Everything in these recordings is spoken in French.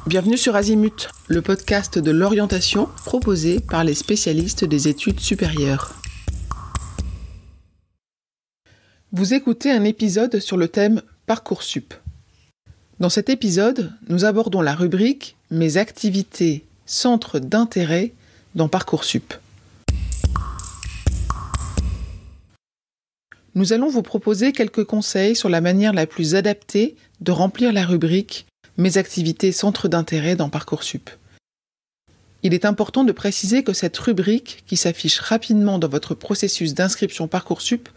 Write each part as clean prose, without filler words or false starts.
Bienvenue sur Azimut, le podcast de l'orientation proposé par les spécialistes des études supérieures. Vous écoutez un épisode sur le thème Parcoursup. Dans cet épisode, nous abordons la rubrique « Mes activités centres d'intérêt » dans Parcoursup. Nous allons vous proposer quelques conseils sur la manière la plus adaptée de remplir la rubrique « Mes activités centres d'intérêt » dans Parcoursup. Il est important de préciser que cette rubrique, qui s'affiche rapidement dans votre processus d'inscription Parcoursup,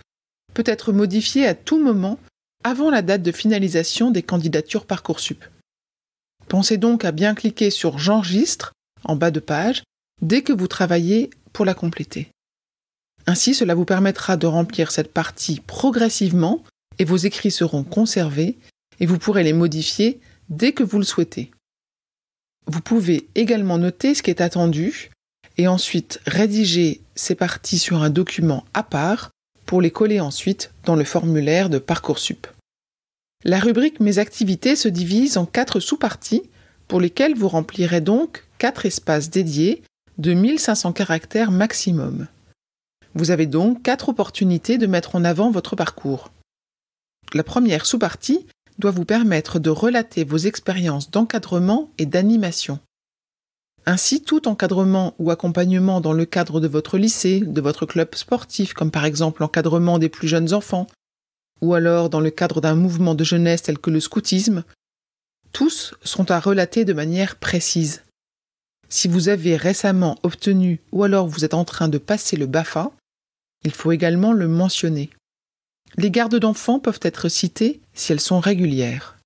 peut être modifiée à tout moment avant la date de finalisation des candidatures Parcoursup. Pensez donc à bien cliquer sur « J'enregistre » en bas de page dès que vous travaillez pour la compléter. Ainsi, cela vous permettra de remplir cette partie progressivement et vos écrits seront conservés et vous pourrez les modifier dès que vous le souhaitez. Vous pouvez également noter ce qui est attendu et ensuite rédiger ces parties sur un document à part pour les coller ensuite dans le formulaire de Parcoursup. La rubrique « Mes activités » se divise en 4 sous-parties pour lesquelles vous remplirez donc 4 espaces dédiés de 1500 caractères maximum. Vous avez donc 4 opportunités de mettre en avant votre parcours. La première sous-partie doit vous permettre de relater vos expériences d'encadrement et d'animation. Ainsi, tout encadrement ou accompagnement dans le cadre de votre lycée, de votre club sportif, comme par exemple l'encadrement des plus jeunes enfants, ou alors dans le cadre d'un mouvement de jeunesse tel que le scoutisme, tous sont à relater de manière précise. Si vous avez récemment obtenu ou alors vous êtes en train de passer le BAFA, il faut également le mentionner. Les gardes d'enfants peuvent être citées si elles sont régulières.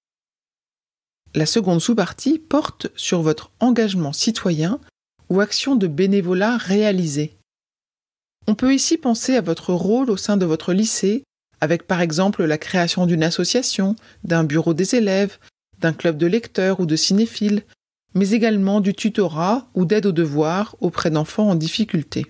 La seconde sous-partie porte sur votre engagement citoyen ou action de bénévolat réalisée. On peut ici penser à votre rôle au sein de votre lycée, avec par exemple la création d'une association, d'un bureau des élèves, d'un club de lecteurs ou de cinéphiles, mais également du tutorat ou d'aide aux devoirs auprès d'enfants en difficulté.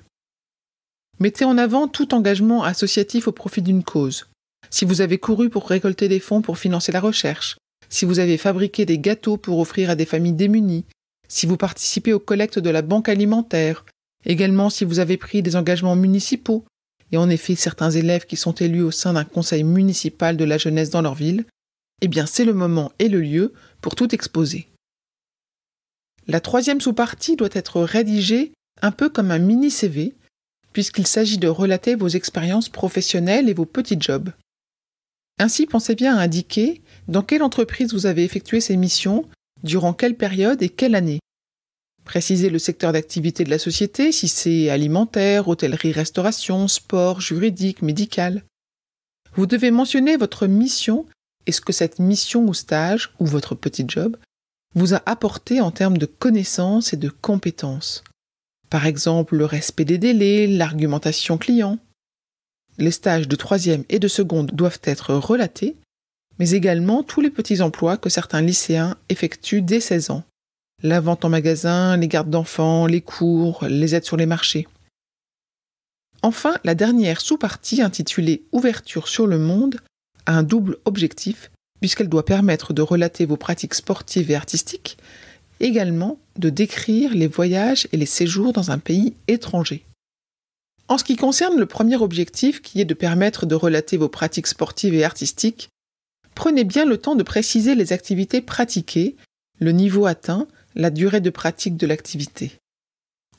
Mettez en avant tout engagement associatif au profit d'une cause. Si vous avez couru pour récolter des fonds pour financer la recherche, si vous avez fabriqué des gâteaux pour offrir à des familles démunies, si vous participez aux collectes de la banque alimentaire, également si vous avez pris des engagements municipaux, et en effet certains élèves qui sont élus au sein d'un conseil municipal de la jeunesse dans leur ville, eh bien c'est le moment et le lieu pour tout exposer. La troisième sous-partie doit être rédigée un peu comme un mini-CV, puisqu'il s'agit de relater vos expériences professionnelles et vos petits jobs. Ainsi, pensez bien à indiquer dans quelle entreprise vous avez effectué ces missions, durant quelle période et quelle année. Précisez le secteur d'activité de la société, si c'est alimentaire, hôtellerie, restauration, sport, juridique, médical. Vous devez mentionner votre mission et ce que cette mission ou stage, ou votre petit job, vous a apporté en termes de connaissances et de compétences. Par exemple, le respect des délais, l'argumentation client. Les stages de 3e et de seconde doivent être relatés, mais également tous les petits emplois que certains lycéens effectuent dès 16 ans. La vente en magasin, les gardes d'enfants, les cours, les aides sur les marchés. Enfin, la dernière sous-partie intitulée « Ouverture sur le monde » a un double objectif, puisqu'elle doit permettre de relater vos pratiques sportives et artistiques, également de décrire les voyages et les séjours dans un pays étranger. En ce qui concerne le premier objectif, qui est de permettre de relater vos pratiques sportives et artistiques, prenez bien le temps de préciser les activités pratiquées, le niveau atteint, la durée de pratique de l'activité.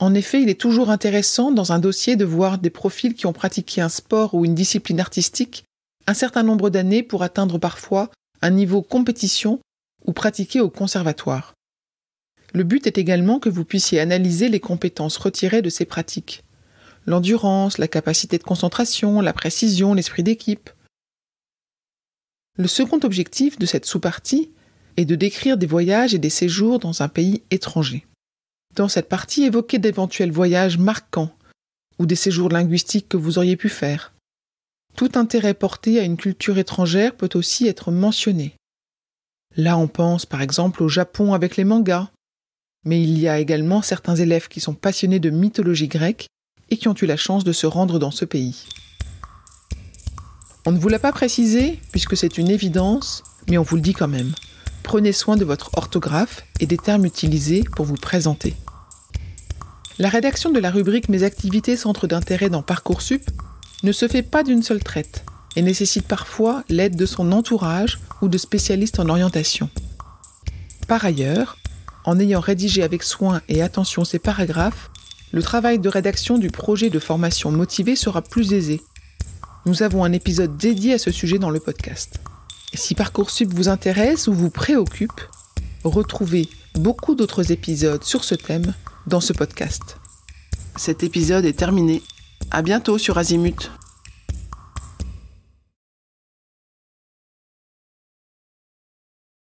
En effet, il est toujours intéressant dans un dossier de voir des profils qui ont pratiqué un sport ou une discipline artistique un certain nombre d'années pour atteindre parfois un niveau compétition ou pratiquer au conservatoire. Le but est également que vous puissiez analyser les compétences retirées de ces pratiques. L'endurance, la capacité de concentration, la précision, l'esprit d'équipe. Le second objectif de cette sous-partie est de décrire des voyages et des séjours dans un pays étranger. Dans cette partie, évoquez d'éventuels voyages marquants ou des séjours linguistiques que vous auriez pu faire. Tout intérêt porté à une culture étrangère peut aussi être mentionné. Là, on pense par exemple au Japon avec les mangas, mais il y a également certains élèves qui sont passionnés de mythologie grecque et qui ont eu la chance de se rendre dans ce pays. On ne vous l'a pas précisé, puisque c'est une évidence, mais on vous le dit quand même. prenez soin de votre orthographe et des termes utilisés pour vous présenter. La rédaction de la rubrique Mes activités centres d'intérêt dans Parcoursup ne se fait pas d'une seule traite et nécessite parfois l'aide de son entourage ou de spécialistes en orientation. Par ailleurs, en ayant rédigé avec soin et attention ces paragraphes, le travail de rédaction du projet de formation motivée sera plus aisé. Nous avons un épisode dédié à ce sujet dans le podcast. Et si Parcoursup vous intéresse ou vous préoccupe, retrouvez beaucoup d'autres épisodes sur ce thème dans ce podcast. Cet épisode est terminé. À bientôt sur Azimut.